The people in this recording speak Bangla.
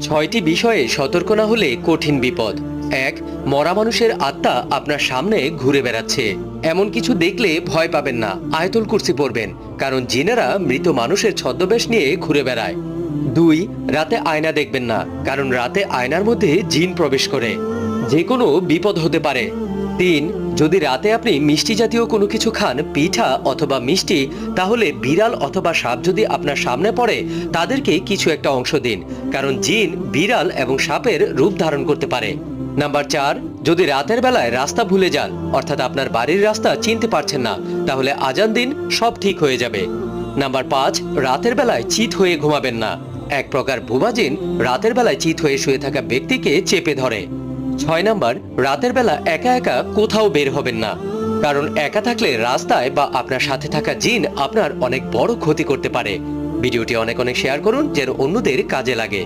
ছয়টি বিষয়ে সতর্ক না হলে কঠিন বিপদ। ১. মরা মানুষের আত্মা আপনার সামনে ঘুরে বেড়াচ্ছে। এমন কিছু দেখলে ভয় পাবেন না, আয়াতুল কুরসি পড়বেন, কারণ জিনেরা মৃত মানুষের ছদ্মবেশ নিয়ে ঘুরে বেড়ায়। ২. রাতে আয়না দেখবেন না, কারণ রাতে আয়নার মধ্যে জিন প্রবেশ করে, যে কোনো বিপদ হতে পারে। ৩. যদি রাতে আপনি মিষ্টি জাতীয় কোনো কিছু খান, পিঠা অথবা মিষ্টি, তাহলে বিড়াল অথবা সাপ যদি আপনার সামনে পড়ে তাদেরকে কিছু একটা অংশ দিন, কারণ জিন বিড়াল এবং সাপের রূপ ধারণ করতে পারে। নাম্বার ৪. যদি রাতের বেলায় রাস্তা ভুলে যান, অর্থাৎ আপনার বাড়ির রাস্তা চিনতে পারছেন না, তাহলে আজান দিন, সব ঠিক হয়ে যাবে। নাম্বার ৫. রাতের বেলায় চিত হয়ে ঘুমাবেন না। এক প্রকার ভুবা জিন রাতের বেলায় চিত হয়ে শুয়ে থাকা ব্যক্তিকে চেপে ধরে। ৬ নাম্বার, রাতের বেলা একা একা কোথাও বের হবেন না, কারণ একা থাকলে রাস্তায় বা আপনার সাথে থাকা জিন আপনার অনেক বড় ক্ষতি করতে পারে। ভিডিওটি অনেক শেয়ার করুন যেন অন্যদের কাজে লাগে।